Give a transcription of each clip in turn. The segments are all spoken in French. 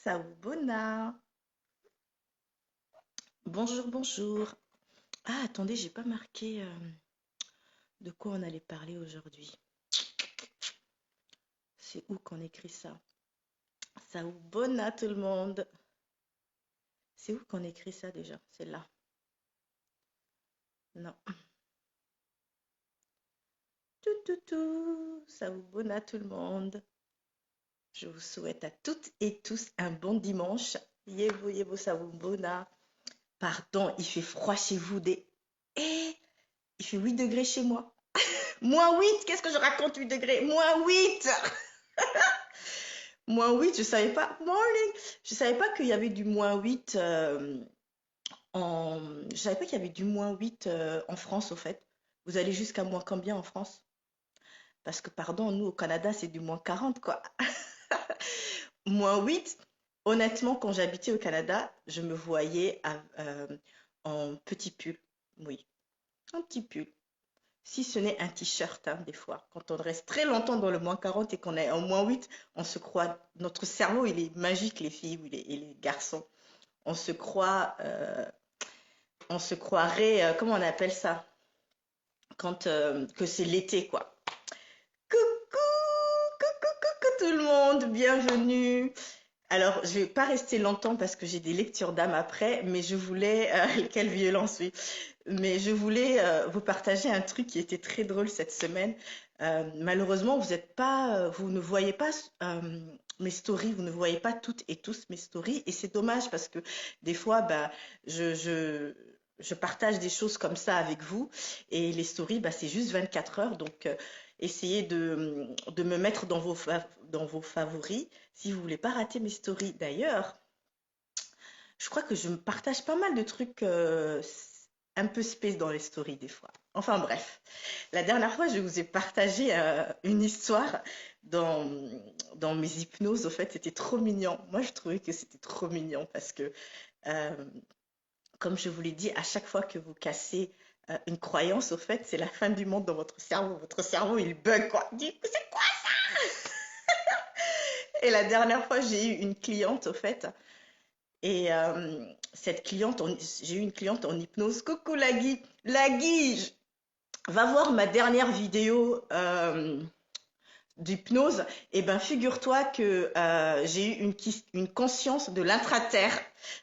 Saoubona. Bonjour, bonjour. Ah, attendez, j'ai pas marqué de quoi on allait parler aujourd'hui. C'est où qu'on écrit ça? Saoubona tout le monde. C'est où qu'on écrit ça déjà? C'est là. Non. Tout, tout, tout. Saoubona tout le monde. Je vous souhaite à toutes et tous un bon dimanche. Yebo, yebo, saoubona. Pardon, il fait froid chez vous des... Eh, il fait 8 degrés chez moi. -8, qu'est-ce que je raconte 8 degrés? -8. -8, je savais pas. Morning. Je savais pas qu'il y avait du -8 en. Je savais pas qu'il y avait du -8 en France, au fait. Vous allez jusqu'à moins combien en France? Parce que, pardon, nous au Canada, c'est du -40, quoi. -8. Honnêtement, quand j'habitais au Canada, je me voyais en petit pull. Oui, un petit pull. Si ce n'est un t-shirt, hein, des fois. Quand on reste très longtemps dans le -40 et qu'on est en -8, on se croit. Notre cerveau, il est magique, les filles et les garçons. On se croit. On se croirait. Comment on appelle ça? Quand que c'est l'été, quoi. Coucou, coucou, coucou tout le monde, bienvenue. Alors, je vais pas rester longtemps parce que j'ai des lectures d'âme après, mais je voulais, quelle violence, oui. Mais je voulais vous partager un truc qui était très drôle cette semaine. Malheureusement, vous êtes pas, vous ne voyez pas mes stories, vous ne voyez pas toutes et tous mes stories, et c'est dommage parce que des fois, bah, je, je, je partage des choses comme ça avec vous, et les stories, bah, c'est juste 24 heures, donc essayez de me mettre dans vos favoris si vous voulez pas rater mes stories. D'ailleurs, je crois que je me partage pas mal de trucs un peu space dans les stories des fois. Enfin bref, la dernière fois, je vous ai partagé une histoire dans, dans mes hypnoses. Au fait, c'était trop mignon. Moi, je trouvais que c'était trop mignon parce que, euh, comme je vous l'ai dit, à chaque fois que vous cassez une croyance, au fait, c'est la fin du monde dans votre cerveau. Votre cerveau, il bug, quoi. Il dit, c'est quoi? Et la dernière fois, j'ai eu une cliente, au fait, et cette cliente, j'ai eu une cliente en hypnose. Coucou Lagui, Lagui, va voir ma dernière vidéo d'hypnose. Et ben figure-toi que j'ai eu une conscience de l'intraterre.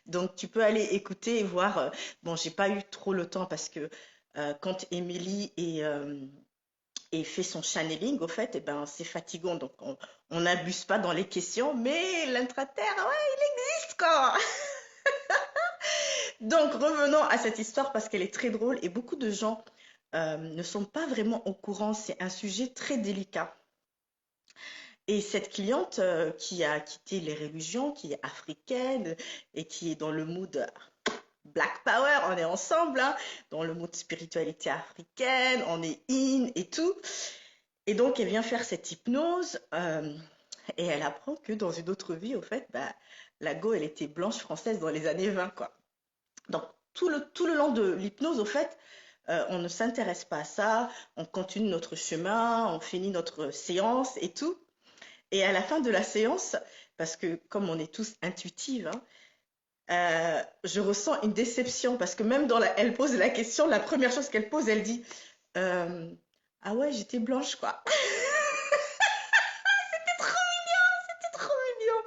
Donc tu peux aller écouter et voir. Bon, j'ai pas eu trop le temps parce que quand Émilie et fait son channeling, au fait, et ben c'est fatigant. Donc on n'abuse pas dans les questions, mais l'intraterre, ouais, il existe quoi. Donc, revenons à cette histoire parce qu'elle est très drôle et beaucoup de gens ne sont pas vraiment au courant. C'est un sujet très délicat. Et cette cliente qui a quitté les religions, qui est africaine et qui est dans le mood Black Power, on est ensemble, hein, dans le mood spiritualité africaine, on est in et tout. Et donc, elle vient faire cette hypnose et elle apprend que dans une autre vie, au fait, bah, la go, elle était blanche française dans les années 20, quoi. Donc, tout le long de l'hypnose, au fait, on ne s'intéresse pas à ça, on continue notre chemin, on finit notre séance et tout. Et à la fin de la séance, parce que comme on est tous intuitives, hein, je ressens une déception parce que même elle pose la question, la première chose qu'elle pose, elle dit euh, ah ouais, j'étais blanche quoi. C'était trop mignon.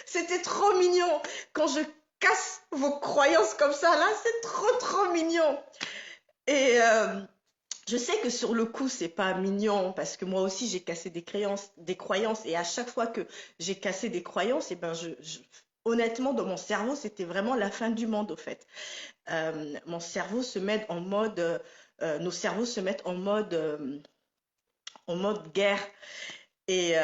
C'était trop mignon. Quand je casse vos croyances comme ça, là, c'est trop, trop mignon. Et je sais que sur le coup, c'est pas mignon parce que moi aussi j'ai cassé des croyances et à chaque fois que j'ai cassé des croyances, et ben honnêtement dans mon cerveau c'était vraiment la fin du monde au fait. Mon cerveau se met en mode, nos cerveaux se mettent en mode guerre et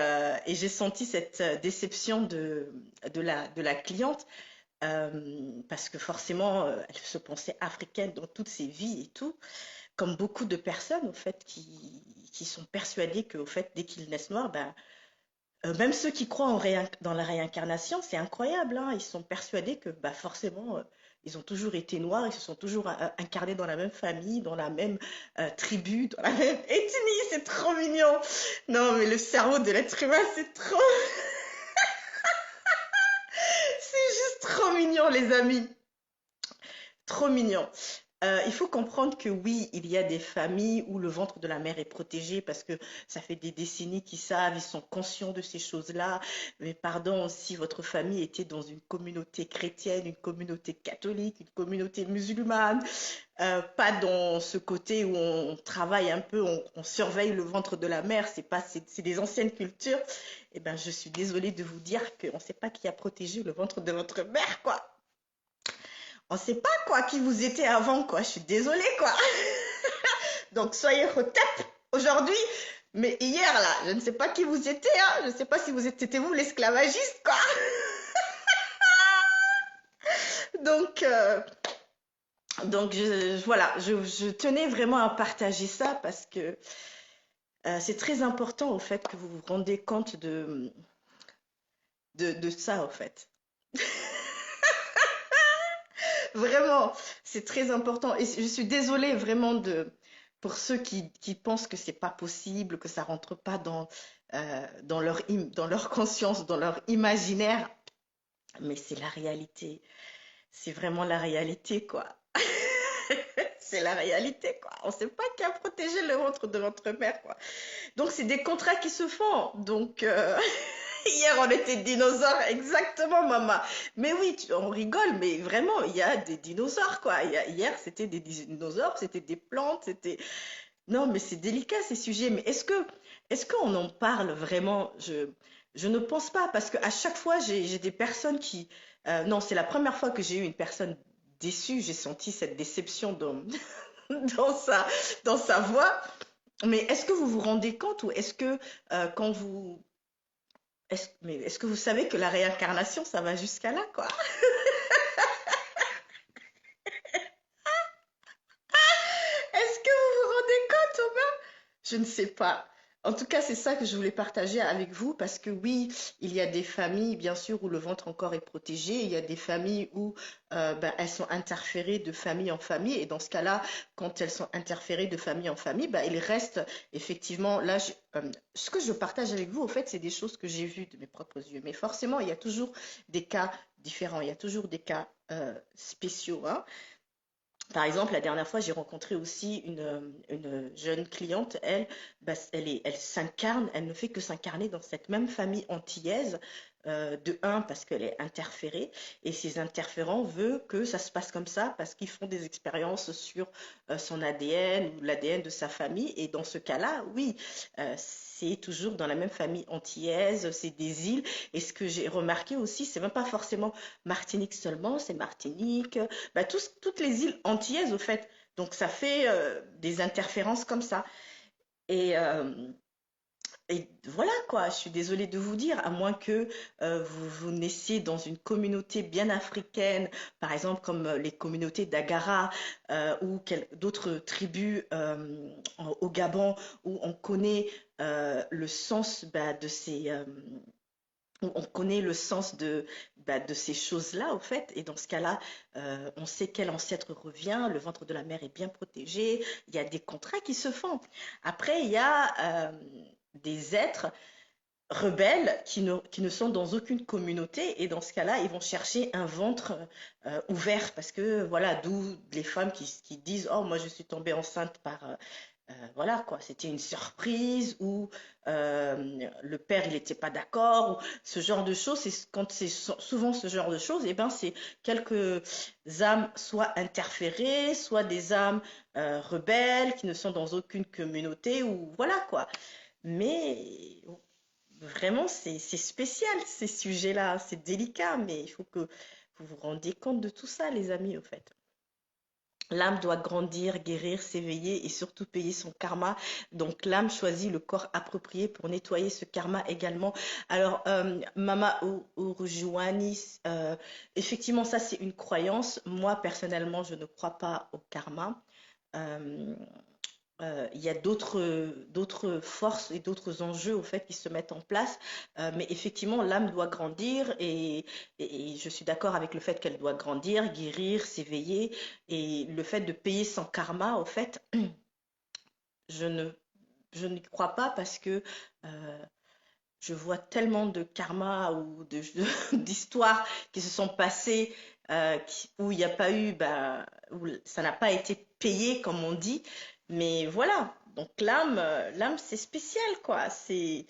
j'ai senti cette déception de la cliente parce que forcément elle se pensait africaine dans toutes ses vies et tout comme beaucoup de personnes, au fait, qui sont persuadées qu'au fait, dès qu'ils naissent noirs, ben, même ceux qui croient dans la réincarnation, c'est incroyable, hein, ils sont persuadés que bah, forcément, ils ont toujours été noirs, ils se sont toujours incarnés dans la même famille, dans la même tribu, dans la même ethnie, c'est trop mignon. Non, mais le cerveau de l'être humain, c'est trop... trop mignon, les amis. Trop mignon. Il faut comprendre que oui, il y a des familles où le ventre de la mère est protégé parce que ça fait des décennies qu'ils savent, ils sont conscients de ces choses-là. Mais pardon, si votre famille était dans une communauté chrétienne, une communauté catholique, une communauté musulmane, pas dans ce côté où on travaille un peu, on surveille le ventre de la mère, c'est des anciennes cultures. Eh ben, je suis désolée de vous dire qu'on ne sait pas qui a protégé le ventre de votre mère, quoi. On ne sait pas quoi qui vous était avant, quoi. Je suis désolée, quoi. Donc soyez hotep aujourd'hui. Mais hier, là, je ne sais pas qui vous étiez, hein. Je ne sais pas si étiez vous l'esclavagiste, quoi. Donc, voilà, je tenais vraiment à partager ça parce que c'est très important, au fait, que vous vous rendez compte de ça, au fait. Vraiment, c'est très important. Et je suis désolée vraiment pour ceux qui pensent que c'est pas possible, que ça rentre pas dans leur conscience, dans leur imaginaire. Mais c'est la réalité. C'est vraiment la réalité, quoi. C'est la réalité, quoi. On sait pas qui a protégé le ventre de votre mère, quoi. Donc, c'est des contrats qui se font. Donc, hier, on était dinosaures, exactement, maman. Mais oui, on rigole, mais vraiment, il y a des dinosaures, quoi. Hier, c'était des dinosaures, c'était des plantes, c'était... Non, mais c'est délicat, ces sujets. Mais est-ce qu'on en parle vraiment? Je ne pense pas, parce qu'à chaque fois, j'ai des personnes qui... non, c'est la première fois que j'ai eu une personne déçue. J'ai senti cette déception dans dans sa voix. Mais est-ce que vous vous rendez compte ou est-ce que quand vous mais est-ce que vous savez que la réincarnation, ça va jusqu'à là, quoi? Est-ce que vous vous rendez compte, Thomas? Je ne sais pas. En tout cas, c'est ça que je voulais partager avec vous parce que oui, il y a des familles, bien sûr, où le ventre encore est protégé. Il y a des familles où ben, elles sont interférées de famille en famille. Et dans ce cas-là, quand elles sont interférées de famille en famille, ben, il reste effectivement, là, ce que je partage avec vous, au fait, c'est des choses que j'ai vues de mes propres yeux. Mais forcément, il y a toujours des cas différents. Il y a toujours des cas spéciaux, hein. Par exemple, la dernière fois, j'ai rencontré aussi une jeune cliente. Elle, bah, elle s'incarne, elle ne fait que s'incarner dans cette même famille antillaise. De un, parce qu'elle est interférée, et ces interférents veulent que ça se passe comme ça, parce qu'ils font des expériences sur son ADN ou l'ADN de sa famille. Et dans ce cas-là, oui, c'est toujours dans la même famille antillaise, c'est des îles. Et ce que j'ai remarqué aussi, c'est même pas forcément Martinique seulement, c'est Martinique, bah, toutes les îles antillaises, au fait. Donc, ça fait des interférences comme ça. Et, euh, et voilà, quoi. Je suis désolée de vous dire, à moins que vous naissiez dans une communauté bien africaine, par exemple comme les communautés d'Agara ou d'autres tribus au Gabon, où on connaît le sens bah, de ces... on connaît le sens bah, de ces choses-là, au fait, et dans ce cas-là, on sait quel ancêtre revient, le ventre de la mère est bien protégé, il y a des contrats qui se font. Après, il y a des êtres rebelles qui ne sont dans aucune communauté, et dans ce cas-là, ils vont chercher un ventre ouvert, parce que voilà, d'où les femmes qui disent, oh, moi je suis tombée enceinte par voilà quoi, c'était une surprise ou le père il n'était pas d'accord ou ce genre de choses. Quand c'est souvent ce genre de choses, et ben c'est quelques âmes soit interférées, soit des âmes rebelles qui ne sont dans aucune communauté ou voilà quoi. Mais vraiment c'est spécial ces sujets-là, c'est délicat, mais il faut que vous vous rendiez compte de tout ça, les amis, au fait. L'âme doit grandir, guérir, s'éveiller et surtout payer son karma. Donc l'âme choisit le corps approprié pour nettoyer ce karma également. Alors, Mama Urujuani, effectivement, ça c'est une croyance. Moi, personnellement, je ne crois pas au karma. Euh, il y a d'autres forces et d'autres enjeux au fait qui se mettent en place. Mais effectivement, l'âme doit grandir et je suis d'accord avec le fait qu'elle doit grandir, guérir, s'éveiller et le fait de payer son karma, au fait, je ne, je n'y crois pas parce que je vois tellement de karma ou d'histoires qui se sont passées où il n'y a pas eu, bah, où ça n'a pas été payé, comme on dit. Mais voilà. Donc l'âme, c'est spécial, quoi. C'est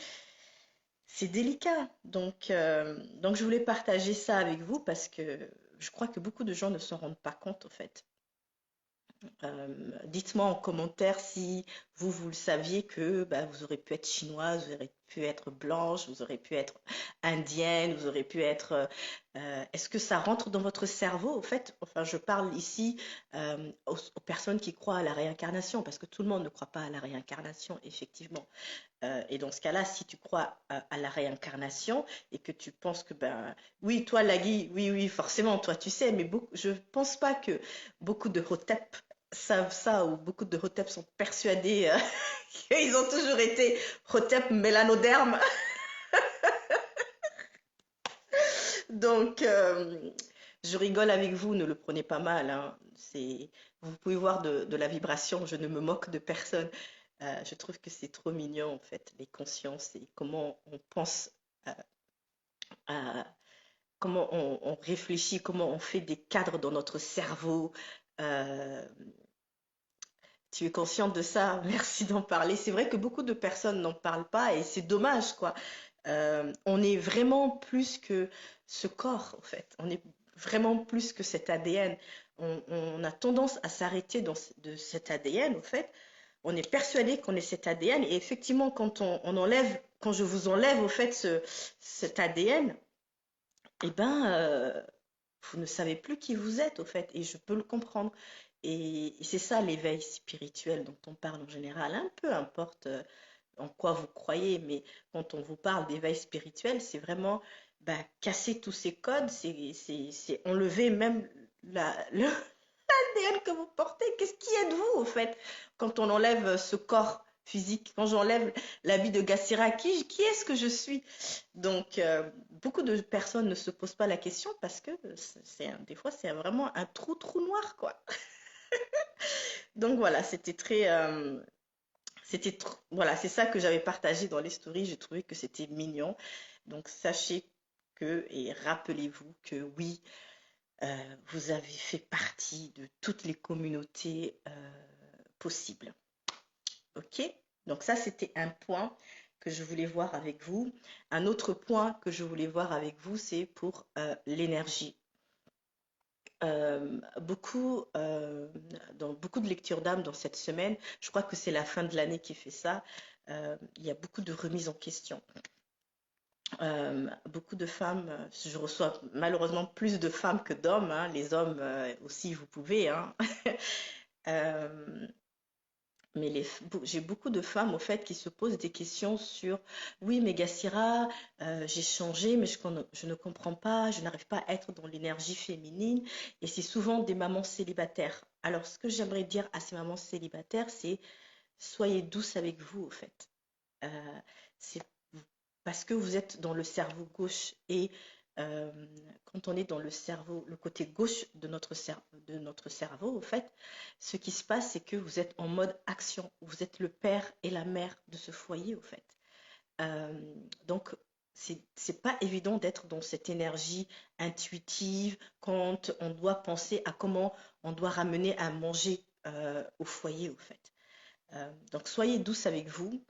délicat. Donc je voulais partager ça avec vous parce que je crois que beaucoup de gens ne s'en rendent pas compte, au fait. Dites-moi en commentaire si vous le saviez que bah, vous aurez pu être chinoise, vous aurez pu être blanche, vous aurez pu être indienne, vous aurez pu être... est-ce que ça rentre dans votre cerveau, au fait? Enfin, je parle ici aux personnes qui croient à la réincarnation, parce que tout le monde ne croit pas à la réincarnation, effectivement. Et dans ce cas-là, si tu crois à la réincarnation et que tu penses que, ben, oui, toi, Lagui, oui, oui, forcément, toi, tu sais, mais je pense pas que beaucoup de Hotep savent ça ou beaucoup de Hotep sont persuadés qu'ils ont toujours été Hotep mélanoderme. Donc, je rigole avec vous, ne le prenez pas mal, hein. Vous pouvez voir de la vibration, je ne me moque de personne. Je trouve que c'est trop mignon, en fait, les consciences et comment on pense euh, à, comment on réfléchit, comment on fait des cadres dans notre cerveau. Euh, Tu es consciente de ça? Merci d'en parler. C'est vrai que beaucoup de personnes n'en parlent pas et c'est dommage, quoi. On est vraiment plus que ce corps, en fait. On est vraiment plus que cet ADN. On a tendance à s'arrêter de cet ADN, en fait. On est persuadé qu'on est cet ADN et effectivement, on enlève, quand je vous enlève, au fait, cet ADN, eh ben, vous ne savez plus qui vous êtes, au fait, et je peux le comprendre. Et c'est ça l'éveil spirituel dont on parle en général, hein, peu importe en quoi vous croyez, mais quand on vous parle d'éveil spirituel, c'est vraiment bah, casser tous ces codes, c'est enlever même l'ADN que vous portez. Qui êtes-vous, au fait, quand on enlève ce corps physique, quand j'enlève l'habit de Gassira, qui est-ce que je suis? Donc, beaucoup de personnes ne se posent pas la question parce que des fois, c'est vraiment un trou noir, quoi. Donc voilà, voilà, c'est ça que j'avais partagé dans les stories. J'ai trouvé que c'était mignon. Donc sachez et rappelez-vous que oui, vous avez fait partie de toutes les communautés possibles. Ok? Donc ça, c'était un point que je voulais voir avec vous. Un autre point que je voulais voir avec vous, c'est pour l'énergie. Dans beaucoup de lectures d'âme dans cette semaine, je crois que c'est la fin de l'année qui fait ça, il y a beaucoup de remises en question. Beaucoup de femmes, je reçois malheureusement plus de femmes que d'hommes, hein, les hommes aussi vous pouvez, hein. Euh, mais j'ai beaucoup de femmes au fait qui se posent des questions sur oui mais Gassira, j'ai changé mais je ne comprends pas, je n'arrive pas à être dans l'énergie féminine et c'est souvent des mamans célibataires. Alors ce que j'aimerais dire à ces mamans célibataires c'est soyez douces avec vous au fait. Euh, c'est parce que vous êtes dans le cerveau gauche et euh, quand on est dans le côté gauche de notre cerveau, au fait, ce qui se passe, c'est que vous êtes en mode action. Vous êtes le père et la mère de ce foyer, au fait. Euh, donc, c'est pas évident d'être dans cette énergie intuitive quand on doit penser à comment on doit ramener à manger au foyer, au fait. Donc, soyez douce avec vous.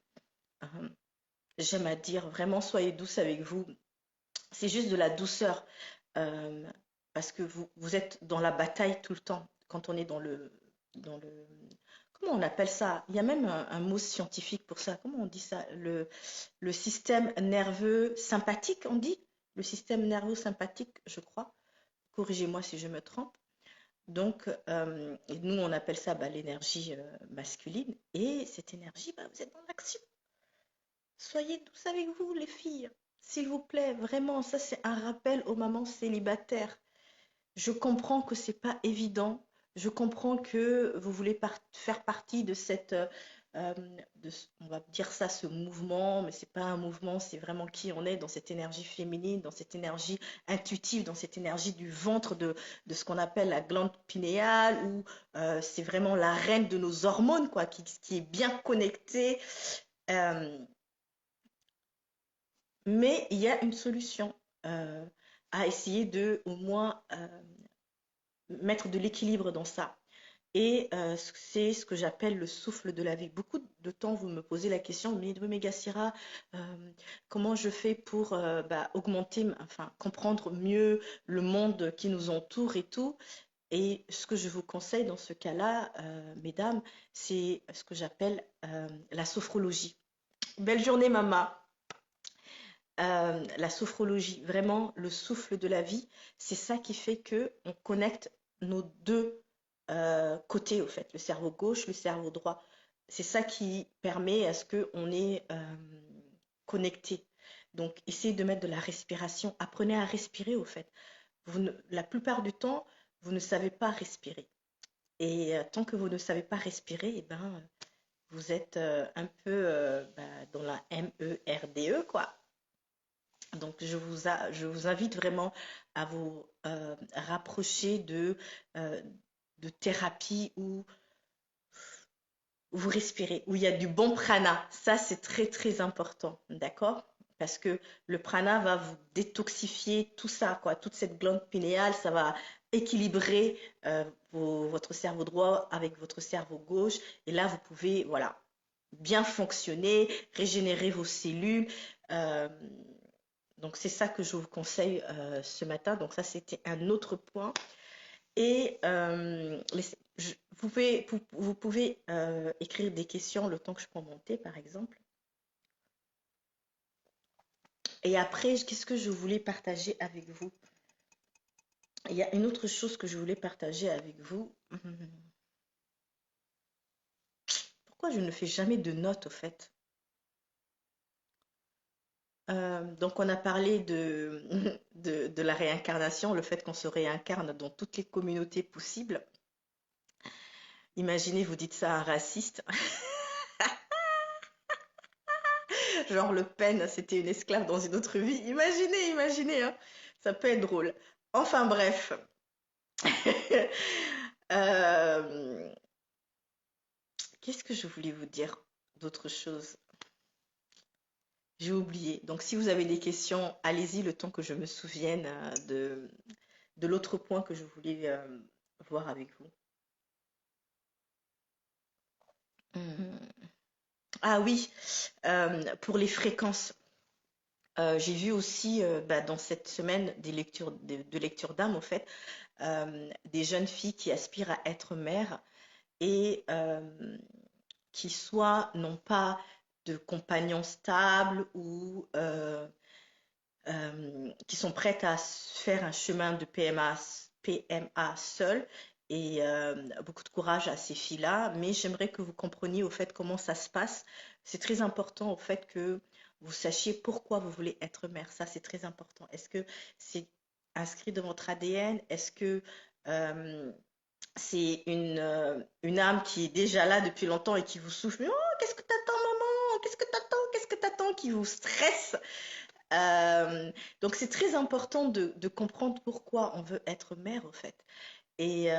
Euh, J'aime à dire vraiment soyez douce avec vous. C'est juste de la douceur euh, parce que vous êtes dans la bataille tout le temps. Quand on est dans le, comment on appelle ça? Il y a même un mot scientifique pour ça. Comment on dit ça? Le système nerveux sympathique, on dit? Le système nerveux sympathique, je crois. Corrigez-moi si je me trompe. Donc, et nous, on appelle ça bah, l'énergie masculine. Et cette énergie, bah, vous êtes dans l'action. Soyez douces avec vous, les filles. S'il vous plaît, vraiment, ça c'est un rappel aux mamans célibataires. Je comprends que c'est pas évident. Je comprends que vous voulez faire partie de euh, on va dire ça, ce mouvement, mais c'est pas un mouvement, c'est vraiment qui on est dans cette énergie féminine, dans cette énergie intuitive, dans cette énergie du ventre de ce qu'on appelle la glande pinéale, où c'est vraiment la reine de nos hormones, quoi, qui est bien connectée. Euh, Mais il y a une solution euh, à essayer de au moins mettre de l'équilibre dans ça. Et c'est ce que j'appelle le souffle de la vie. Beaucoup de temps, vous me posez la question, mais oui, mais Gassira, comment je fais pour augmenter, enfin, comprendre mieux le monde qui nous entoure et tout. Et ce que je vous conseille dans ce cas-là, mesdames, c'est ce que j'appelle la sophrologie. Belle journée, Mama. La sophrologie, vraiment le souffle de la vie, c'est ça qui fait que on connecte nos deux côtés, au fait, le cerveau gauche, le cerveau droit. C'est ça qui permet à ce qu'on est connecté. Donc, essayez de mettre de la respiration. Apprenez à respirer, au fait. La plupart du temps, vous ne savez pas respirer. Et tant que vous ne savez pas respirer, eh ben, vous êtes un peu dans la MERDE, quoi. Donc, je vous invite vraiment à vous rapprocher euh, de thérapies où vous respirez, où il y a du bon prana. Ça, c'est très, très important, d'accord? Parce que le prana va vous détoxifier tout ça, quoi, toute cette glande pinéale, ça va équilibrer votre cerveau droit avec votre cerveau gauche. Et là, vous pouvez, voilà, bien fonctionner, régénérer vos cellules. Euh, donc, c'est ça que je vous conseille ce matin. Donc, ça, c'était un autre point. Et vous pouvez écrire des questions le temps que je prends mon thé, par exemple. Et après, qu'est-ce que je voulais partager avec vous? Il y a une autre chose que je voulais partager avec vous. Pourquoi je ne fais jamais de notes, au fait? Donc, on a parlé de la réincarnation, le fait qu'on se réincarne dans toutes les communautés possibles. Imaginez, vous dites ça à un raciste. Genre Le Pen, c'était une esclave dans une autre vie. Imaginez, imaginez, hein. Ça peut être drôle. Enfin bref. Euh, Qu'est-ce que je voulais vous dire d'autre chose? J'ai oublié. Donc si vous avez des questions, allez-y le temps que je me souvienne de l'autre point que je voulais voir avec vous. Ah oui, pour les fréquences. J'ai vu aussi dans cette semaine des lectures de lecture d'âme, en fait, des jeunes filles qui aspirent à être mères et qui soit n'ont pas de compagnon stable ou qui sont prêtes à faire un chemin de PMA seul. Et beaucoup de courage à ces filles-là, mais j'aimerais que vous compreniez au fait comment ça se passe. C'est très important au fait que vous sachiez pourquoi vous voulez être mère. Ça, c'est très important. Est-ce que c'est inscrit dans votre ADN? Est-ce que euh, c'est une âme qui est déjà là depuis longtemps et qui vous souffle? Mais oh, qu'est-ce que t'attends, maman? Qu'est-ce que t'attends? Qu'est-ce que t'attends? Qui vous stresse? Euh, donc c'est très important de comprendre pourquoi on veut être mère, en fait. Et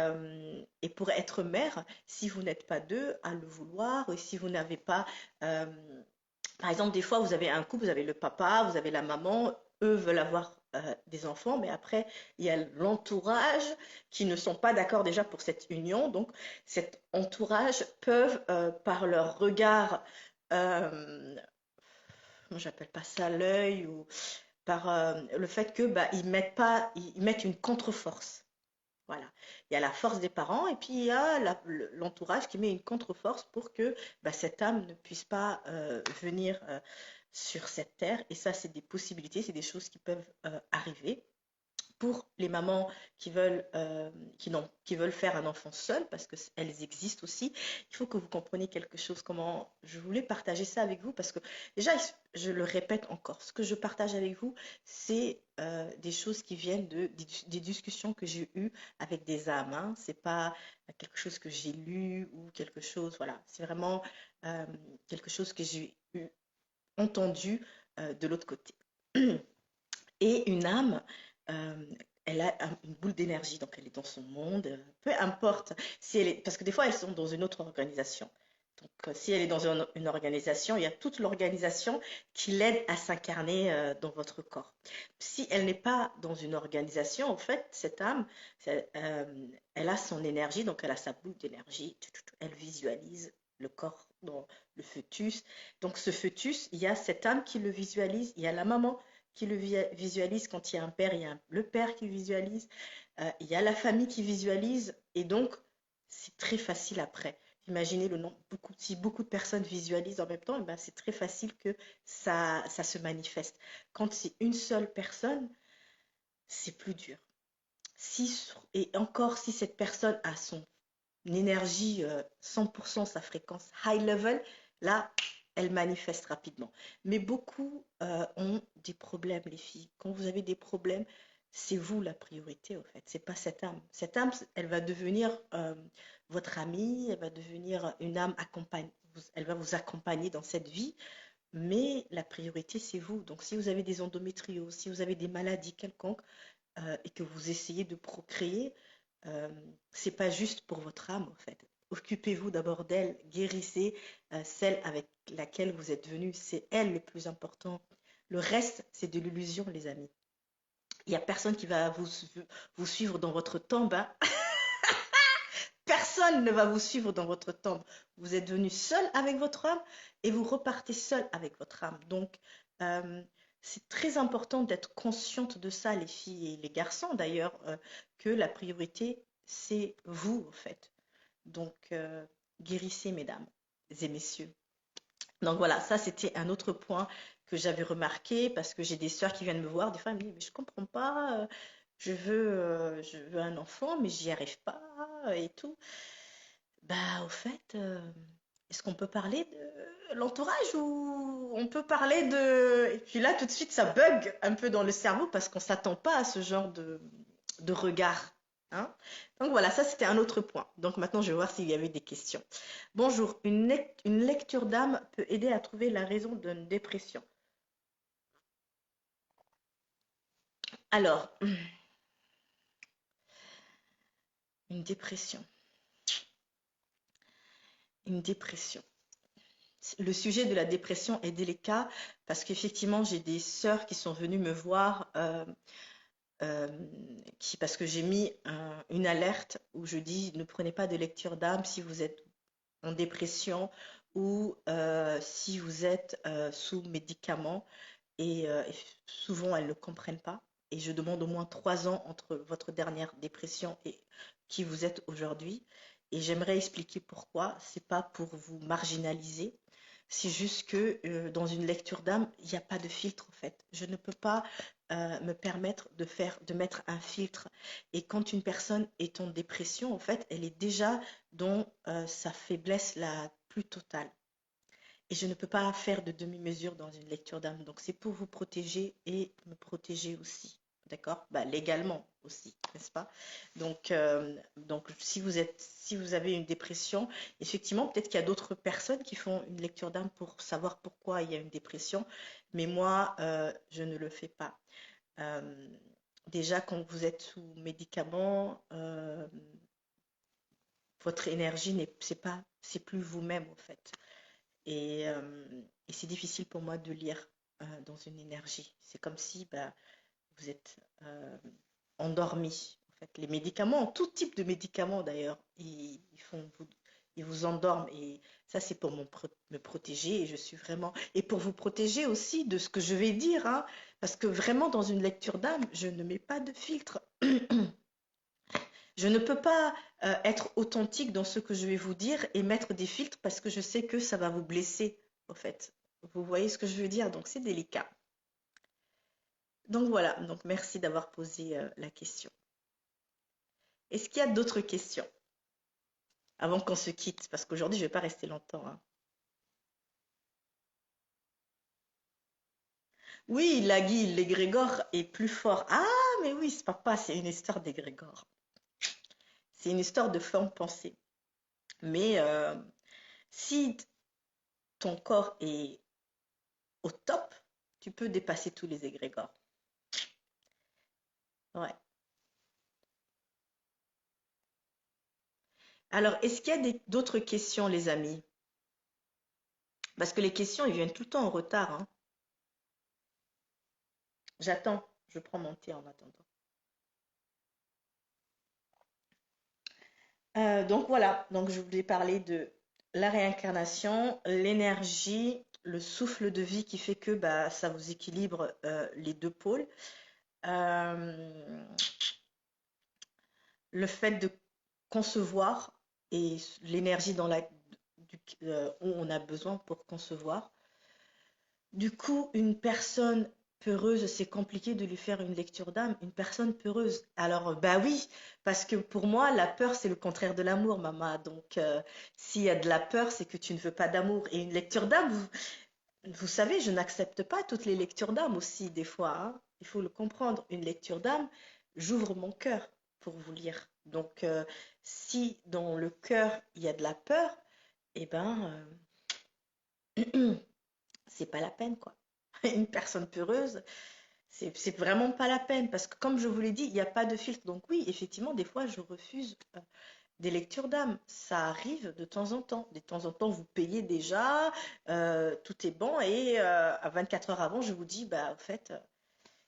pour être mère, si vous n'êtes pas deux à le vouloir, ou si vous n'avez pas, euh, par exemple, des fois, vous avez un couple, vous avez le papa, vous avez la maman, eux veulent avoir des enfants, mais après, il y a l'entourage qui ne sont pas d'accord déjà pour cette union. Donc, cet entourage peuvent, par leur regard, euh, moi j'appelle pas ça l'œil, ou par le fait que ils mettent pas, ils mettent une contre-force. Voilà. Il y a la force des parents et puis il y a l'entourage qui met une contre-force pour que cette âme ne puisse pas venir sur cette terre. Et ça, c'est des possibilités, c'est des choses qui peuvent arriver pour les mamans qui veulent faire un enfant seul, parce qu'elles existent aussi. Il faut que vous compreniez quelque chose, comment je voulais partager ça avec vous, parce que déjà, je le répète encore, ce que je partage avec vous, c'est des choses qui viennent des discussions que j'ai eues avec des âmes. Hein. C'est pas quelque chose que j'ai lu ou quelque chose, voilà, c'est vraiment quelque chose que j'ai entendu de l'autre côté. Et une âme, euh, elle a une boule d'énergie, donc elle est dans son monde, peu importe si elle est, parce que des fois elles sont dans une autre organisation. Donc, si elle est dans une organisation, il y a toute l'organisation qui l'aide à s'incarner dans votre corps. Si elle n'est pas dans une organisation, en fait, cette âme, elle a son énergie, donc elle a sa boule d'énergie, elle visualise le corps dans le fœtus. Donc, ce fœtus, il y a cette âme qui le visualise, il y a la maman qui le visualise quand il y a un père, il y a le père qui visualise, il y a la famille qui visualise, et donc, c'est très facile après. Imaginez le nombre, si beaucoup de personnes visualisent en même temps, eh ben, c'est très facile que ça se manifeste. Quand c'est une seule personne, c'est plus dur. Et encore, si cette personne a son énergie 100%, sa fréquence high level, là, elle manifeste rapidement. Mais beaucoup ont des problèmes, les filles. Quand vous avez des problèmes, c'est vous la priorité, en fait. C'est pas cette âme. Cette âme, elle va devenir votre amie, elle va devenir une âme accompagne. Elle va vous accompagner dans cette vie, mais la priorité, c'est vous. Donc, si vous avez des endométrioses, si vous avez des maladies quelconques et que vous essayez de procréer, euh, c'est pas juste pour votre âme, en fait. Occupez-vous d'abord d'elle, guérissez celle avec laquelle vous êtes venu. C'est elle le plus important. Le reste, c'est de l'illusion, les amis. Il n'y a personne qui va vous suivre dans votre tombe, hein. Personne ne va vous suivre dans votre tombe. Vous êtes venu seul avec votre âme et vous repartez seul avec votre âme. Donc, euh, c'est très important d'être consciente de ça, les filles et les garçons d'ailleurs, que la priorité, c'est vous, en fait. Donc, guérissez, mesdames et messieurs. Donc voilà, ça c'était un autre point que j'avais remarqué parce que j'ai des sœurs qui viennent me voir, des fois elles me disent mais je comprends pas, je veux un enfant mais j'y arrive pas et tout. Bah au fait, est-ce qu'on peut parler de l'entourage ou on peut parler de... Et puis là tout de suite ça bug un peu dans le cerveau parce qu'on s'attend pas à ce genre de regard. Hein. Donc voilà, ça c'était un autre point. Donc maintenant je vais voir s'il y avait des questions. Bonjour, une lecture d'âme peut aider à trouver la raison d'une dépression. Alors, une dépression. Une dépression. Le sujet de la dépression est délicat parce qu'effectivement, j'ai des sœurs qui sont venues me voir euh, parce que j'ai mis une alerte où je dis ne prenez pas de lecture d'âme si vous êtes en dépression ou si vous êtes sous médicaments et souvent elles ne comprennent pas. Et je demande au moins 3 ans entre votre dernière dépression et qui vous êtes aujourd'hui. Et j'aimerais expliquer pourquoi. C'est pas pour vous marginaliser. C'est juste que dans une lecture d'âme, il n'y a pas de filtre en fait. Je ne peux pas me permettre de mettre un filtre. Et quand une personne est en dépression, en fait, elle est déjà dans sa faiblesse la plus totale. Et je ne peux pas faire de demi-mesure dans une lecture d'âme. Donc, c'est pour vous protéger et me protéger aussi. D'accord? Bah, légalement aussi, n'est-ce pas? Donc, si vous avez une dépression, effectivement, peut-être qu'il y a d'autres personnes qui font une lecture d'âme pour savoir pourquoi il y a une dépression. Mais moi, je ne le fais pas. Euh, Déjà, quand vous êtes sous médicaments, votre énergie c'est plus vous-même, en fait. Et c'est difficile pour moi de lire dans une énergie. C'est comme si bah, vous êtes endormi. En fait, les médicaments, tout type de médicaments d'ailleurs, ils vous endorment. Et ça, c'est pour me protéger. Et je suis vraiment. Et pour vous protéger aussi de ce que je vais dire. Hein, parce que vraiment, dans une lecture d'âme, je ne mets pas de filtre. Je ne peux pas être authentique dans ce que je vais vous dire et mettre des filtres parce que je sais que ça va vous blesser, en fait. Vous voyez ce que je veux dire? Donc, c'est délicat. Donc, voilà. Donc, merci d'avoir posé la question. Est-ce qu'il y a d'autres questions avant qu'on se quitte? Parce qu'aujourd'hui, je ne vais pas rester longtemps. Hein. Oui, l'égrégore est plus fort. Ah, mais oui, c'est papa, c'est une histoire d'égrégore. C'est une histoire de forme pensée. Mais si ton corps est au top, tu peux dépasser tous les égrégores. Ouais. Alors, est-ce qu'il y a d'autres questions, les amis? Parce que les questions, ils viennent tout le temps en retard, hein. J'attends, je prends mon thé en attendant. Donc voilà, donc je voulais parler de la réincarnation, l'énergie, le souffle de vie qui fait que bah, ça vous équilibre les deux pôles. Euh, le fait de concevoir et l'énergie où on a besoin pour concevoir. Du coup, une personne peureuse, c'est compliqué de lui faire une lecture d'âme. Une personne peureuse. Alors, bah oui, parce que pour moi, la peur, c'est le contraire de l'amour, maman. Donc, s'il y a de la peur, c'est que tu ne veux pas d'amour. Et une lecture d'âme, vous savez, je n'accepte pas toutes les lectures d'âme aussi, des fois, hein. Il faut le comprendre. Une lecture d'âme, j'ouvre mon cœur pour vous lire. Donc, si dans le cœur, il y a de la peur, eh ben, c'est pas la peine, quoi. Une personne peureuse, c'est vraiment pas la peine parce que, comme je vous l'ai dit, il n'y a pas de filtre. Donc, oui, effectivement, des fois, je refuse des lectures d'âme. Ça arrive de temps en temps. De temps en temps, vous payez déjà, tout est bon, et à 24 heures avant, je vous dis, bah, en fait,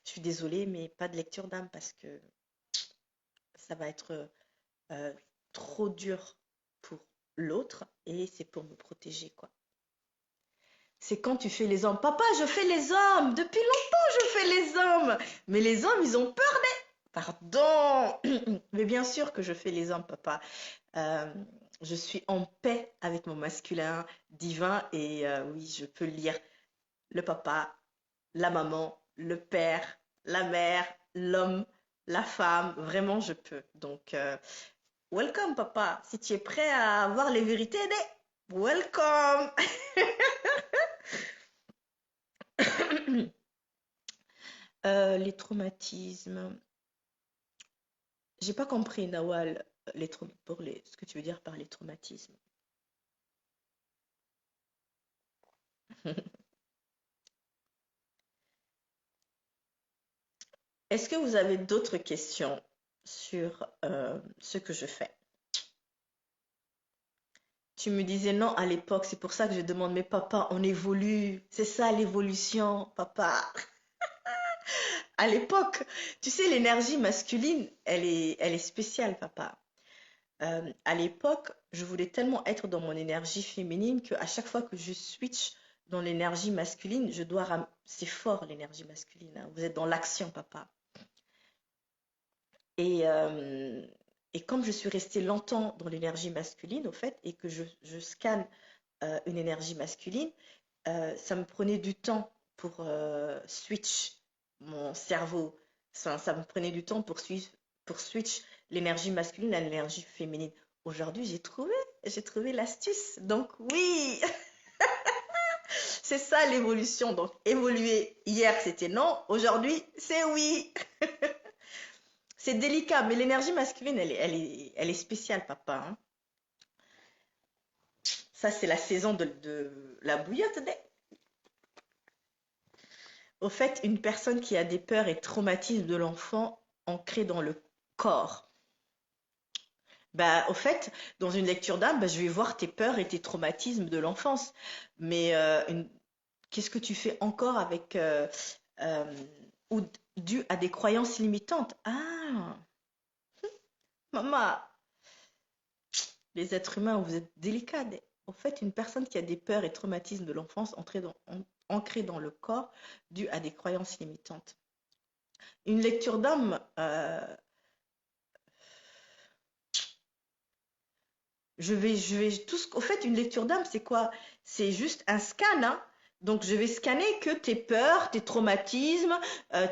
je suis désolée, mais pas de lecture d'âme parce que ça va être euh, trop dur pour l'autre et c'est pour me protéger, quoi. C'est quand tu fais les hommes. Papa, je fais les hommes. Depuis longtemps, je fais les hommes. Mais les hommes, ils ont peur des... Pardon. Mais bien sûr que je fais les hommes, papa. Euh, je suis en paix avec mon masculin divin et oui, je peux lire le papa, la maman, le père, la mère, l'homme, la femme. Vraiment, je peux. Donc, welcome, papa. Si tu es prêt à voir les vérités, welcome. Les traumatismes. J'ai pas compris, Nawal, ce que tu veux dire par les traumatismes. Est-ce que vous avez d'autres questions sur ce que je fais? Tu me disais non à l'époque, c'est pour ça que je demande, mais papa, on évolue, c'est ça l'évolution, papa. À l'époque, tu sais, l'énergie masculine, elle est spéciale, papa. À l'époque, je voulais tellement être dans mon énergie féminine qu'à chaque fois que je switch dans l'énergie masculine, je dois c'est fort l'énergie masculine, hein. Vous êtes dans l'action, papa. Et, euh, et comme je suis restée longtemps dans l'énergie masculine, au fait, et que je scanne une énergie masculine, ça me prenait du temps pour switch mon cerveau. Ça me prenait du temps pour switch l'énergie masculine à l'énergie féminine. Aujourd'hui, j'ai trouvé l'astuce. Donc oui, c'est ça l'évolution. Donc évoluer, hier c'était non, aujourd'hui c'est oui. C'est délicat, mais l'énergie masculine, elle est spéciale, papa, hein. Ça, c'est la saison de la bouillotte. Au fait, une personne qui a des peurs et traumatismes de l'enfant ancrés dans le corps. Bah, au fait, dans une lecture d'âme, bah, je vais voir tes peurs et tes traumatismes de l'enfance. Mais qu'est-ce que tu fais encore avec euh, ou dû à des croyances limitantes? Ah, maman, les êtres humains, vous êtes délicats. En fait, une personne qui a des peurs et traumatismes de l'enfance ancrés dans le corps dû à des croyances limitantes. Une lecture d'âme, au fait, une lecture d'âme, c'est quoi? C'est juste un scan, hein. Donc, je vais scanner que tes peurs, tes traumatismes,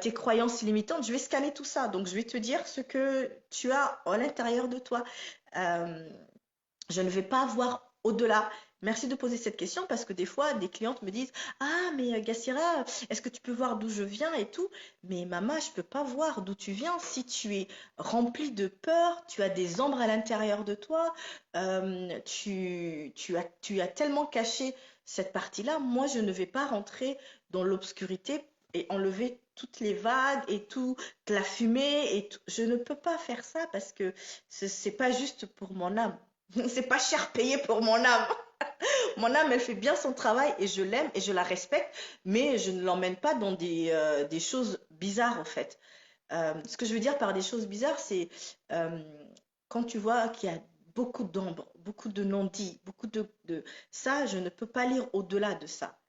tes croyances limitantes. Je vais scanner tout ça. Donc, je vais te dire ce que tu as à l'intérieur de toi. Euh, je ne vais pas voir au-delà. Merci de poser cette question parce que des fois, des clientes me disent, ah, mais Gassira, est-ce que tu peux voir d'où je viens et tout? Mais maman, je ne peux pas voir d'où tu viens si tu es rempli de peur, tu as des ombres à l'intérieur de toi, tu as tellement caché cette partie-là. Moi, je ne vais pas rentrer dans l'obscurité et enlever toutes les vagues et toute la fumée et tout. Je ne peux pas faire ça parce que c'est pas juste pour mon âme. C'est pas cher payé pour mon âme. Mon âme, elle fait bien son travail et je l'aime et je la respecte, mais je ne l'emmène pas dans des choses bizarres, en fait. Ce que je veux dire par des choses bizarres, c'est euh, quand tu vois qu'il y a beaucoup d'ombre, beaucoup de non-dits, Ça, je ne peux pas lire au-delà de ça.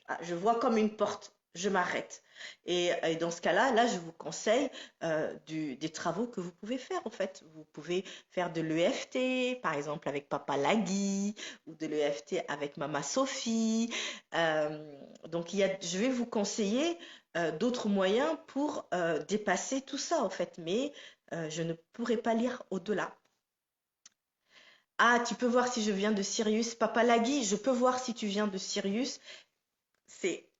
Ah, je vois comme une porte, je m'arrête. Et dans ce cas-là, là, je vous conseille des travaux que vous pouvez faire, en fait. Vous pouvez faire de l'EFT, par exemple, avec Papa Lagui, ou de l'EFT avec Mama Sophie. Donc, je vais vous conseiller d'autres moyens pour dépasser tout ça, en fait. Mais je ne pourrai pas lire au-delà. Ah, tu peux voir si je viens de Sirius. Papa Lagui, je peux voir si tu viens de Sirius.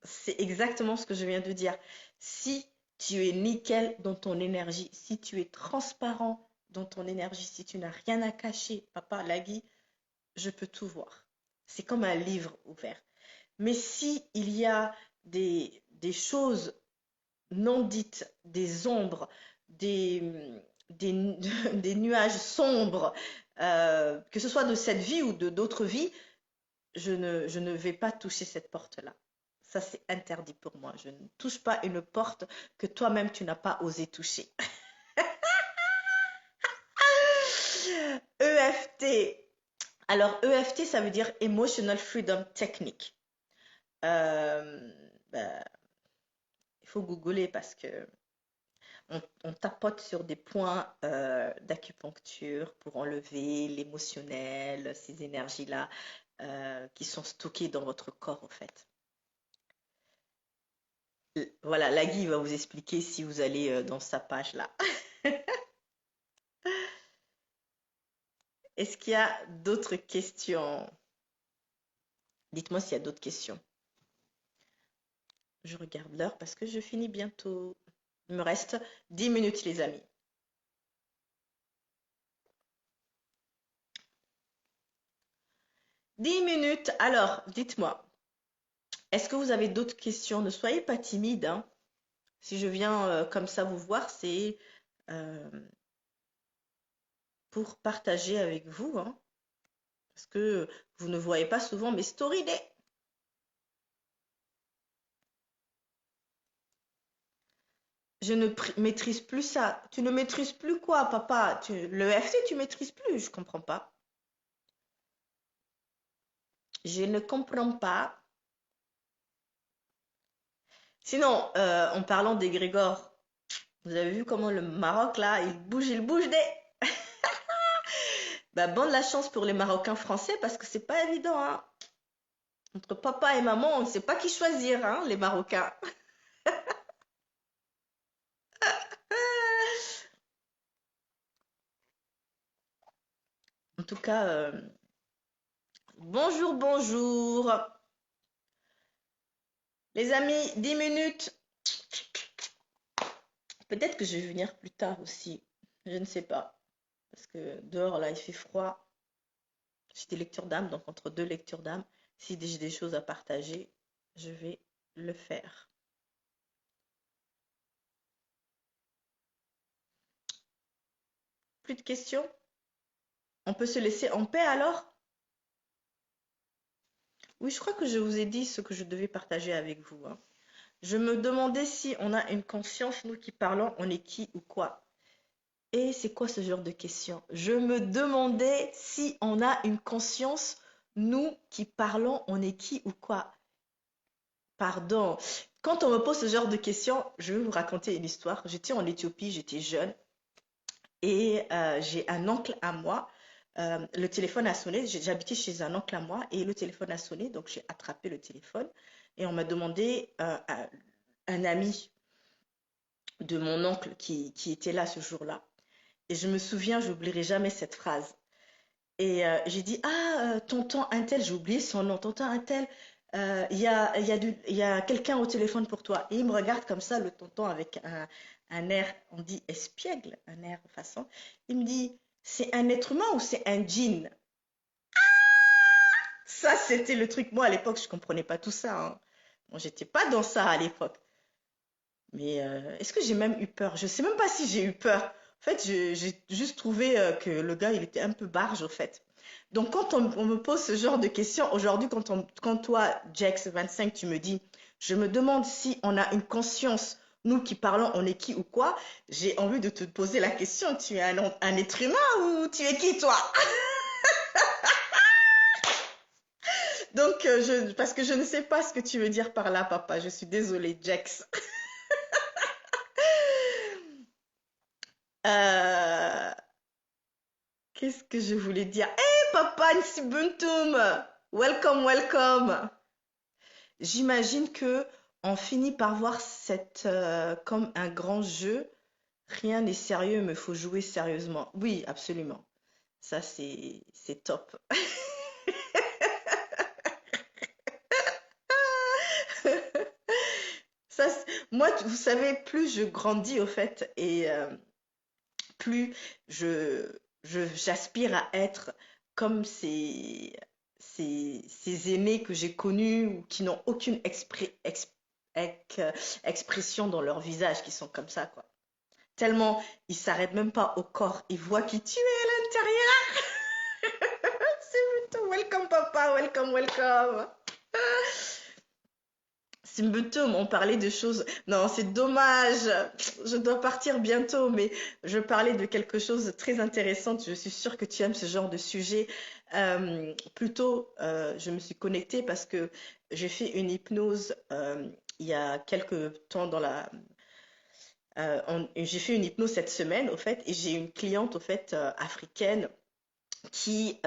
C'est exactement ce que je viens de dire. Si tu es nickel dans ton énergie, si tu es transparent dans ton énergie, si tu n'as rien à cacher, papa Lagui, je peux tout voir. C'est comme un livre ouvert. Mais si il y a des choses non dites, des ombres, des, des, des nuages sombres, que ce soit de cette vie ou de d'autres vies, je ne vais pas toucher cette porte-là. Ça, c'est interdit pour moi. Je ne touche pas une porte que toi-même, tu n'as pas osé toucher. EFT. Alors, EFT, ça veut dire Emotional Freedom Technique. Ben, il faut googler parce que on tapote sur des points d'acupuncture pour enlever l'émotionnel, ces énergies-là qui sont stockées dans votre corps, en fait. Voilà, Lagui va vous expliquer si vous allez dans sa page là. Est-ce qu'il y a d'autres questions? Dites-moi s'il y a d'autres questions. Je regarde l'heure parce que je finis bientôt. Il me reste 10 minutes, les amis. 10 minutes. Alors, dites-moi, est-ce que vous avez d'autres questions? Ne soyez pas timide, hein. Si je viens comme ça vous voir, c'est euh, pour partager avec vous, hein, parce que vous ne voyez pas souvent mes stories. Je ne maîtrise plus ça. Tu ne maîtrises plus quoi, papa? Le FT, tu maîtrises plus. Je comprends pas. Je ne comprends pas. Sinon, en parlant des Grégor, vous avez vu comment le Maroc, là, il bouge des... Bah, bonne la chance pour les Marocains français parce que c'est pas évident, hein. Entre papa et maman, on ne sait pas qui choisir, hein, les Marocains. En tout cas, bonjour, bonjour. Les amis, 10 minutes. Peut-être que je vais venir plus tard aussi. Je ne sais pas. Parce que dehors, là, il fait froid. J'ai des lectures d'âme, donc entre deux lectures d'âme, si j'ai des choses à partager, je vais le faire. Plus de questions? On peut se laisser en paix alors? Oui, je crois que je vous ai dit ce que je devais partager avec vous, hein. Je me demandais si on a une conscience, nous qui parlons, on est qui ou quoi. Et c'est quoi ce genre de question? Je me demandais si on a une conscience, nous qui parlons, on est qui ou quoi. Pardon. Quand on me pose ce genre de questions, je vais vous raconter une histoire. J'étais en Éthiopie, j'étais jeune et j'ai un oncle à moi. Le téléphone a sonné. J'habitais chez un oncle à moi et le téléphone a sonné. Donc j'ai attrapé le téléphone et on m'a demandé un ami de mon oncle qui était là ce jour-là. Et je me souviens, j'oublierai jamais cette phrase. Et j'ai dit, ah, tonton Untel, j'ai oublié son nom, tonton Untel, il y a quelqu'un au téléphone pour toi. Et il me regarde comme ça, le tonton, avec un air, on dit espiègle, un air façon. Il me dit, c'est un être humain ou c'est un djinn? Ça, c'était le truc. Moi, à l'époque, je comprenais pas tout ça, hein. Moi, j'étais pas dans ça à l'époque. Mais est-ce que j'ai même eu peur? Je sais même pas si j'ai eu peur. En fait, j'ai juste trouvé que le gars, il était un peu barge, au fait. Donc, quand on me pose ce genre de questions, aujourd'hui, quand toi, Jex25, tu me dis, je me demande si on a une conscience, nous qui parlons, on est qui ou quoi, j'ai envie de te poser la question, tu es un être humain ou tu es qui, toi? Donc, parce que je ne sais pas ce que tu veux dire par là, papa. Je suis désolée, Jex. Euh, Qu'est-ce que je voulais dire? Hey, papa Nsibuntum! Welcome, welcome! J'imagine que on finit par voir cette comme un grand jeu. Rien n'est sérieux, mais il faut jouer sérieusement. Oui, absolument. Ça, c'est top. Ça, moi, vous savez, plus je grandis au fait et plus je, j'aspire à être comme ces aînés que j'ai connus ou qui n'ont aucune ex- expression dans leur visage, qui sont comme ça, quoi. Tellement ils s'arrêtent même pas au corps, ils voient qui tu es à l'intérieur. C'est plutôt welcome papa, welcome, welcome. Simbutum, on parlait de choses. Non, c'est dommage. Je dois partir bientôt, mais je parlais de quelque chose de très intéressant. Je suis sûre que tu aimes ce genre de sujet. Je me suis connectée parce que j'ai fait une hypnose il y a quelques temps j'ai fait une hypnose cette semaine, au fait, et j'ai une cliente, au fait, africaine qui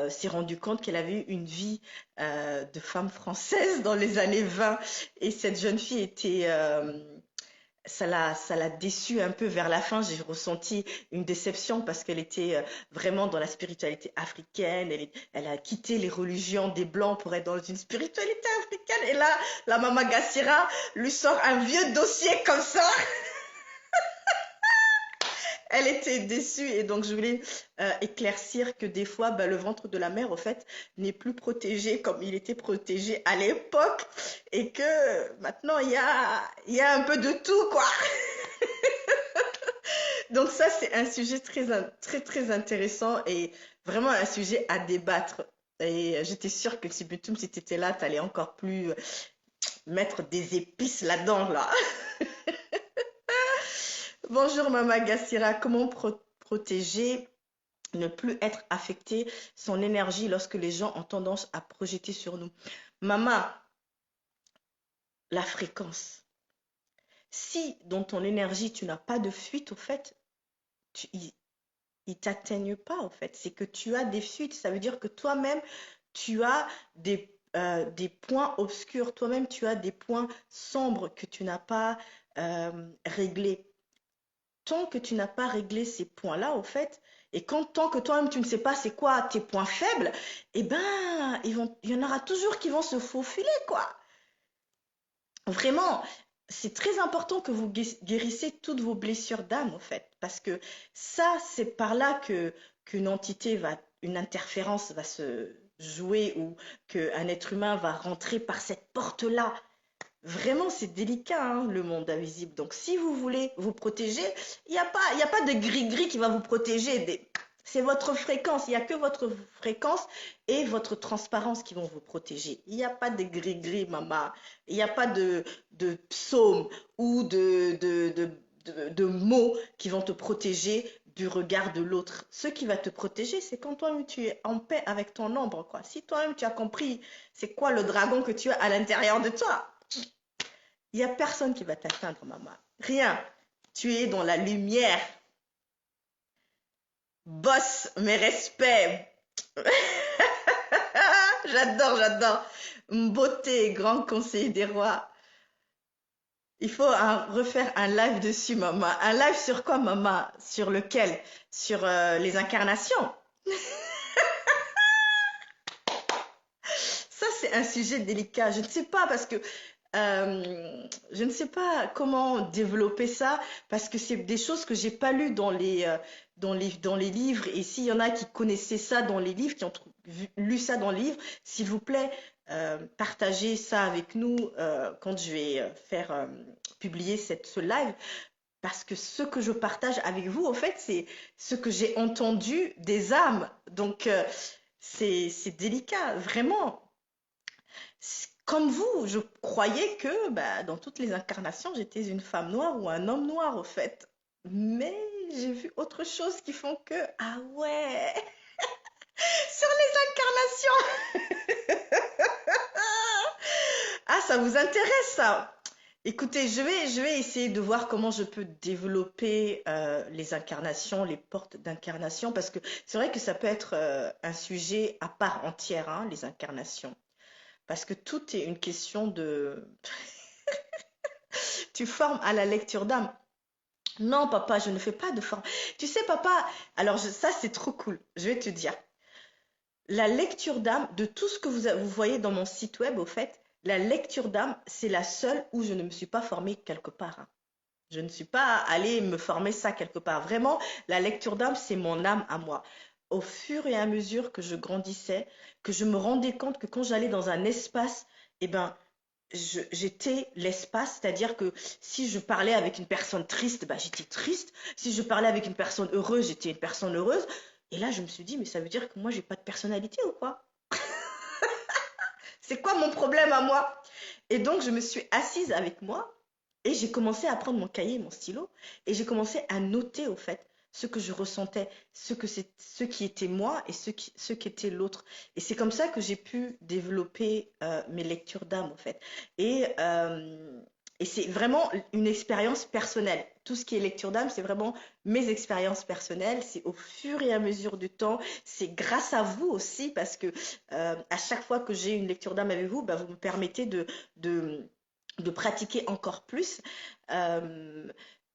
s'est rendue compte qu'elle avait eu une vie de femme française dans les années 20 et cette jeune fille était ça l'a déçue un peu vers la fin. J'ai ressenti une déception parce qu'elle était vraiment dans la spiritualité africaine. Elle a quitté les religions des Blancs pour être dans une spiritualité africaine. Et là, la Mama Gassira lui sort un vieux dossier comme ça. Elle était déçue et donc je voulais éclaircir que des fois, bah, le ventre de la mère, au fait, n'est plus protégé comme il était protégé à l'époque et que maintenant, il y a un peu de tout, quoi. Donc ça, c'est un sujet très intéressant et vraiment un sujet à débattre. Et j'étais sûre que si Butum, si tu étais là, tu allais encore plus mettre des épices là-dedans, là. Bonjour, Mama Gassira. Comment protéger ne plus être affecté son énergie lorsque les gens ont tendance à projeter sur nous. Maman, la fréquence. Si dans ton énergie, tu n'as pas de fuite, au fait, ils ne t'atteignent pas, au fait. C'est que tu as des fuites. Ça veut dire que toi-même, tu as des points obscurs. Toi-même, tu as des points sombres que tu n'as pas réglés. Tant que tu n'as pas réglé ces points-là, au fait, et tant que toi-même tu ne sais pas c'est quoi tes points faibles, eh ben, il y en aura toujours qui vont se faufiler, quoi. Vraiment, c'est très important que vous guérissez toutes vos blessures d'âme, en fait, parce que ça, c'est par là que qu'une entité une interférence va se jouer ou qu'un être humain va rentrer par cette porte-là. Vraiment, c'est délicat, hein, le monde invisible. Donc, si vous voulez vous protéger, il y a pas de gris-gris qui va vous protéger. C'est votre fréquence. Il n'y a que votre fréquence et votre transparence qui vont vous protéger. Il n'y a pas de gris-gris, maman. Il n'y a pas de psaumes ou de mots qui vont te protéger du regard de l'autre. Ce qui va te protéger, c'est quand toi-même tu es en paix avec ton ombre, quoi. Si toi-même tu as compris c'est quoi le dragon que tu as à l'intérieur de toi, il n'y a personne qui va t'atteindre, maman. Rien. Tu es dans la lumière. Boss, mes respects. J'adore, j'adore. Beauté, grand conseiller des rois. Il faut refaire un live dessus, maman. Un live sur quoi, maman? Sur lequel? Sur les incarnations. Ça, c'est un sujet délicat. Je ne sais pas parce que je ne sais pas comment développer ça parce que c'est des choses que j'ai pas lues dans les livres. Et s'il y en a qui connaissaient ça dans les livres, qui ont lu ça dans les livres, s'il vous plaît, partagez ça avec nous quand je vais faire publier ce live. Parce que ce que je partage avec vous, en fait, c'est ce que j'ai entendu des âmes. Donc, c'est délicat, vraiment. Comme vous, je croyais que bah, dans toutes les incarnations, j'étais une femme noire ou un homme noir, au fait. Mais j'ai vu autre chose qui font que, ah ouais, sur les incarnations. Ah, ça vous intéresse, ça? Écoutez, je vais essayer de voir comment je peux développer les incarnations, les portes d'incarnation, parce que c'est vrai que ça peut être un sujet à part entière, hein, les incarnations. Parce que tout est une question de... Tu formes à la lecture d'âme. Non, papa, je ne fais pas de forme. Tu sais, papa, alors ça, c'est trop cool. Je vais te dire. La lecture d'âme, de tout ce que vous voyez dans mon site web, au fait, la lecture d'âme, c'est la seule où je ne me suis pas formée quelque part, hein. Je ne suis pas allée me former ça quelque part. Vraiment, la lecture d'âme, c'est mon âme à moi. Au fur et à mesure que je grandissais, que je me rendais compte que quand j'allais dans un espace, eh ben, j'étais l'espace, c'est-à-dire que si je parlais avec une personne triste, bah, j'étais triste. Si je parlais avec une personne heureuse, j'étais une personne heureuse. Et là, je me suis dit, mais ça veut dire que moi, j'ai pas de personnalité ou quoi? C'est quoi mon problème à moi? Et donc, je me suis assise avec moi et j'ai commencé à prendre mon cahier et mon stylo et j'ai commencé à noter, au fait, ce que je ressentais, ce qui était moi et ce qui était l'autre. Et c'est comme ça que j'ai pu développer mes lectures d'âme, en fait. Et, euh, et c'est vraiment une expérience personnelle. Tout ce qui est lecture d'âme, c'est vraiment mes expériences personnelles. C'est au fur et à mesure du temps. C'est grâce à vous aussi, parce que à chaque fois que j'ai une lecture d'âme avec vous, bah, vous me permettez de, de pratiquer encore plus. Euh,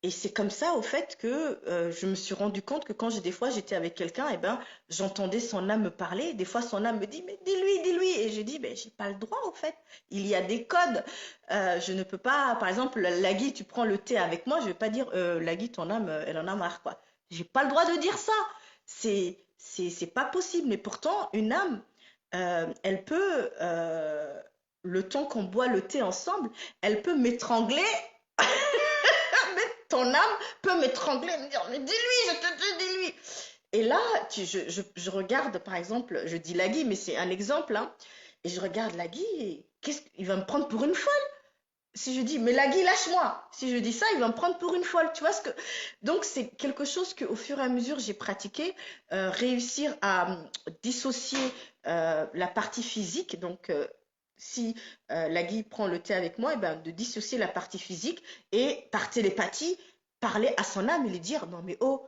et c'est comme ça, au fait, que je me suis rendu compte que quand des fois j'étais avec quelqu'un, et ben, j'entendais son âme me parler. Des fois, son âme me dit, mais dis-lui, dis-lui. Et je dis, ben, j'ai pas le droit, au fait. Il y a des codes. Je ne peux pas, par exemple, Lagui, tu prends le thé avec moi, je vais pas dire, Lagui, ton âme, elle en a marre, quoi. J'ai pas le droit de dire ça. C'est pas possible. Mais pourtant, une âme, elle peut, le temps qu'on boit le thé ensemble, elle peut m'étrangler. Mais ton âme peut m'étrangler, me dire, mais dis-lui, je te dis, dis-lui. Et là, je regarde, par exemple, je dis Lagui, mais c'est un exemple, hein, et je regarde Lagui, et qu'est-ce qu'il va me prendre pour une folle? Si je dis, mais Lagui, lâche-moi. Si je dis ça, il va me prendre pour une folle. Tu vois ce que... Donc, c'est quelque chose qu'au fur et à mesure, j'ai pratiqué. Réussir à dissocier la partie physique. Donc, si Lagui prend le thé avec moi, et ben, de dissocier la partie physique et par télépathie, parler à son âme et lui dire, non mais oh,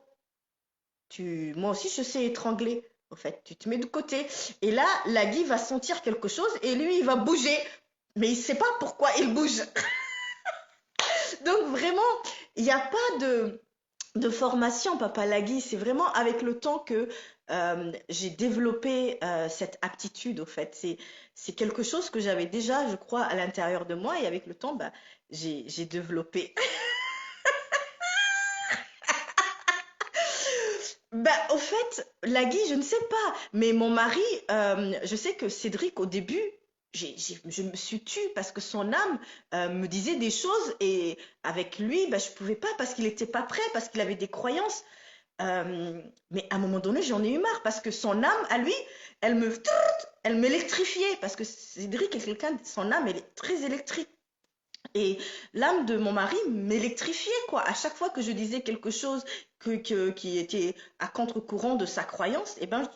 moi aussi je sais étrangler. En fait, tu te mets de côté. Et là, Lagui va sentir quelque chose et lui, il va bouger. Mais il ne sait pas pourquoi il bouge. Donc vraiment, il n'y a pas de formation, Papa Lagui. C'est vraiment avec le temps que j'ai développé cette aptitude, au fait. C'est quelque chose que j'avais déjà, je crois, à l'intérieur de moi. Et avec le temps, bah, j'ai développé. Bah, au fait, Lagui, je ne sais pas. Mais mon mari, je sais que Cédric, au début, je me suis tue parce que son âme me disait des choses et avec lui, bah, je pouvais pas parce qu'il n'était pas prêt, parce qu'il avait des croyances. Mais à un moment donné, j'en ai eu marre parce que son âme, à lui, elle me, elle m'électrifiait parce que Cédric est quelqu'un, son âme, elle est très électrique. Et l'âme de mon mari m'électrifiait, quoi. À chaque fois que je disais quelque chose qui était à contre-courant de sa croyance, eh ben,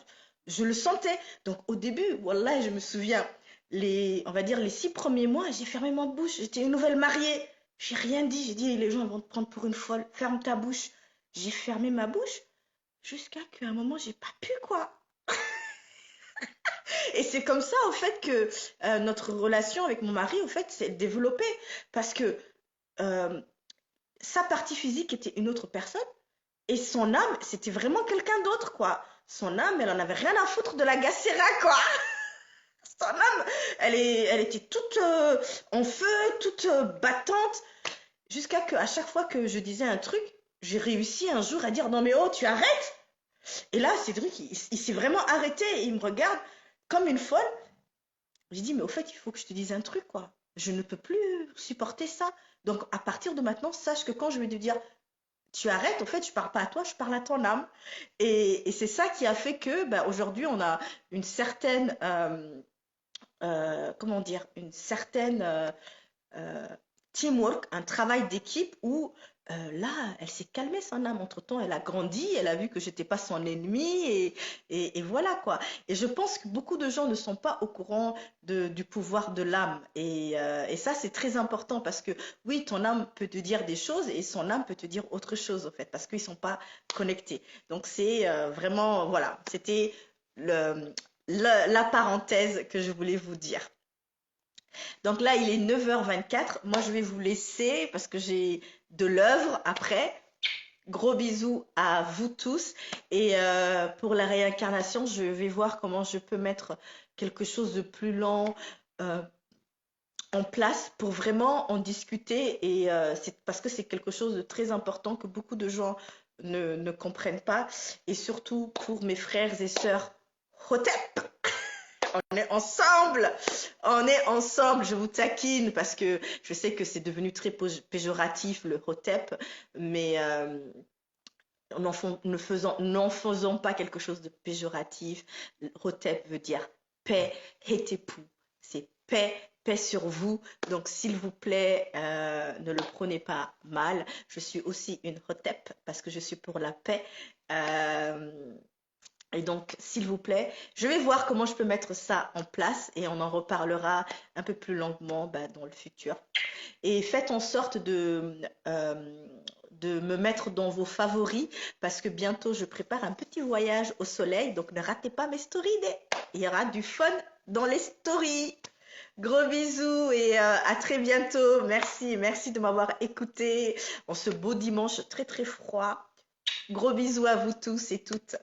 je le sentais. Donc, au début, wallah, je me souviens, on va dire, les 6 premiers mois, j'ai fermé ma bouche. J'étais une nouvelle mariée. J'ai rien dit. J'ai dit, les gens vont te prendre pour une folle. Ferme ta bouche. J'ai fermé ma bouche jusqu'à qu'à un moment, j'ai pas pu, quoi. Et c'est comme ça, au fait, que notre relation avec mon mari, au fait, s'est développée. Parce que euh, sa partie physique était une autre personne et son âme, c'était vraiment quelqu'un d'autre, quoi. Son âme, elle en avait rien à foutre de la gacéra, quoi. Son âme, elle était toute en feu, toute battante, jusqu'à que, à chaque fois que je disais un truc, j'ai réussi un jour à dire non mais oh, tu arrêtes. Et là, Cédric, il s'est vraiment arrêté et il me regarde comme une folle. J'ai dit mais au fait, il faut que je te dise un truc, quoi. Je ne peux plus supporter ça. Donc à partir de maintenant, sache que quand je vais te dire tu arrêtes, en fait, je parle pas à toi, je parle à ton âme. Et c'est ça qui a fait que bah, aujourd'hui, on a une certaine, comment dire, une certaine euh, teamwork, un travail d'équipe où là, elle s'est calmée son âme. Entre-temps, elle a grandi, elle a vu que j'étais pas son ennemi et voilà quoi. Et je pense que beaucoup de gens ne sont pas au courant du pouvoir de l'âme. Et ça, c'est très important parce que oui, ton âme peut te dire des choses et son âme peut te dire autre chose en fait parce qu'ils sont pas connectés. Donc c'est vraiment, voilà, c'était la parenthèse que je voulais vous dire. Donc là, il est 9h24. Moi, je vais vous laisser parce que j'ai de l'œuvre après. Gros bisous à vous tous. Et pour la réincarnation, je vais voir comment je peux mettre quelque chose de plus lent euh, en place pour vraiment en discuter. Et c'est parce que c'est quelque chose de très important que beaucoup de gens ne comprennent pas. Et surtout pour mes frères et sœurs Hotep. On est ensemble, on est ensemble. Je vous taquine parce que je sais que c'est devenu très péjoratif le hotep, mais n'en faisons pas quelque chose de péjoratif. Hotep veut dire paix, hetepou, c'est paix, paix sur vous. Donc s'il vous plaît, ne le prenez pas mal. Je suis aussi une hotep parce que je suis pour la paix. Euh, et donc, s'il vous plaît, je vais voir comment je peux mettre ça en place et on en reparlera un peu plus longuement bah, dans le futur. Et faites en sorte de me mettre dans vos favoris parce que bientôt je prépare un petit voyage au soleil. Donc, ne ratez pas mes stories. Il y aura du fun dans les stories. Gros bisous et à très bientôt. Merci, merci de m'avoir écouté en ce beau dimanche très très froid. Gros bisous à vous tous et toutes.